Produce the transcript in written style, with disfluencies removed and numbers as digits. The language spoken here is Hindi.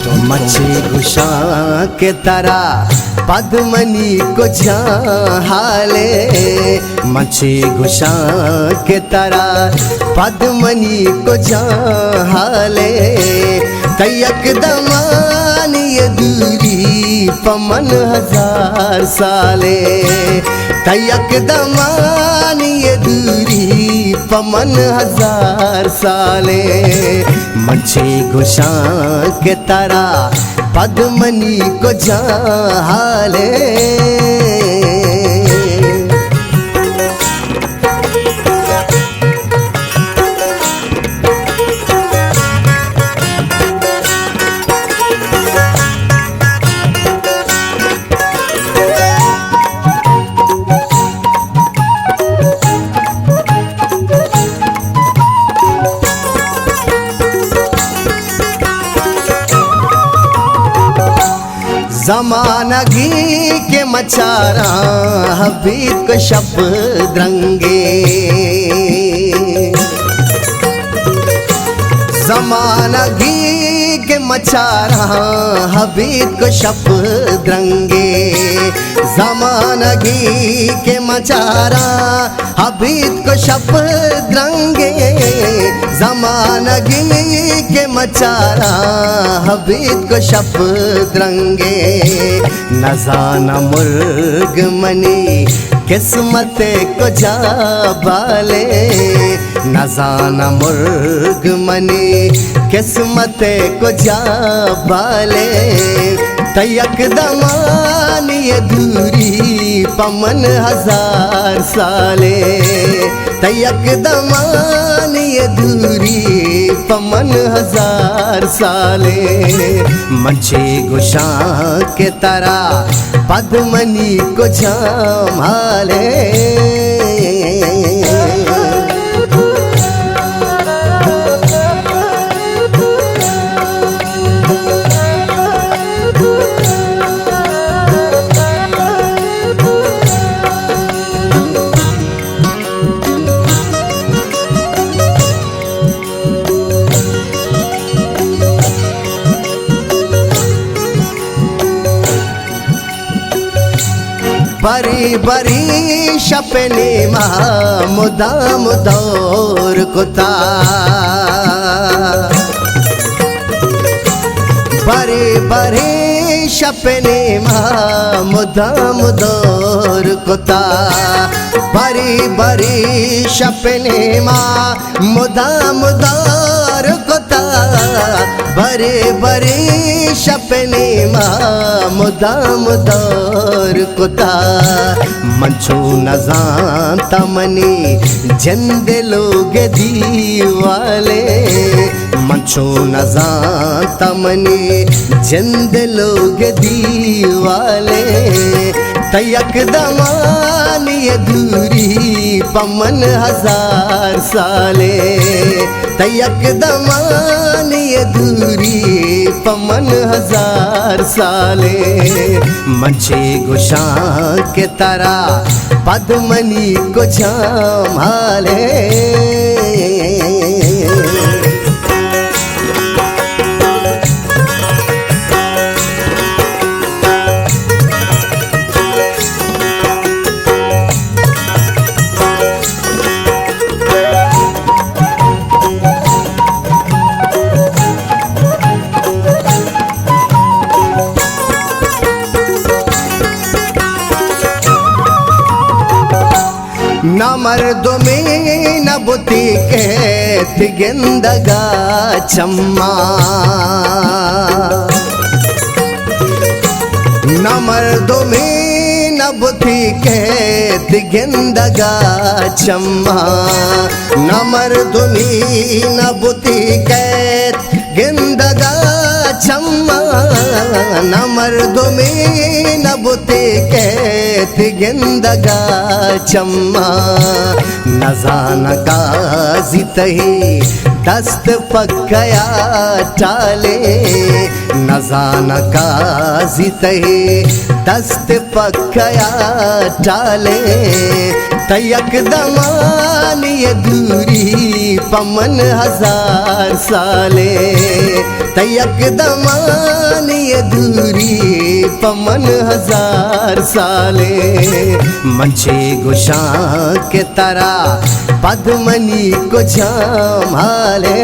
मछली घुसा के तरह पद्मनी को झाले, मछली घुसा के तरह पद्मनी को झाले। तयक दमानी ये दूरी पमन हजार साले, तयक दमानी ये दूरी पमन हजार साले। मछली घुसा के तरह पद्मनी को झाले। ज़माना घी के मचारा हबीब को शब्द रंगे, ज़माना घी के मचारा हबीब को शब्द रंगे, ज़माना घी के मचारा हबीब को शब्द रंगे, ज़माना घी के मचारा हबीब को शब्द रंगे। नजाना मुर्ग मनी किस्मत को जा बाले, नजाना मुर्ग मनी किस्मत को जा बाले। तयक दमानी ये दूरी पमन हजार साले, तयक दमानी ये दूरी पमन हजार साले। मछली घुसा के तरह पद्मनी को झाले। बरी बरी शपने माँ मुदाम दौर कुता, बरी बरी शपने माँ मुदाम दौर कुता, बरी बरी शपने माँ मुदाम दौर कुता, बरे बरे शपने माँ मुदाम दौर कुता। मंचो नजान तमनी जंद लोग दीवाले, मंचो नजान तमनी जंद लोग दीवाले। तयक दमानी ये दूरी पमन हजार साले, तयक दमानी ये दूरी पमन हजार साले। मछली घुसा के तरह पद्मनी को झाले। न मर्द में न बुती कहत गेंदगा चम्मा, न मर्द में न बुती कहत गेंदगा चम्मा, न मर्द में न बुती कहत गेंदगा चम्मा, न मर्द में न बुती कहत गेंदगा चम्मा। नजाना गाजी तही दस्त पकया टाले, नजाना गाजी तही दस्त पकया टाले। तयक दमानी दूरी पमन 1000 साले, तयक दमानी दूरी पमन 1000 साले। मंचे गुशा के तरह पद्मनी को झाम हाले,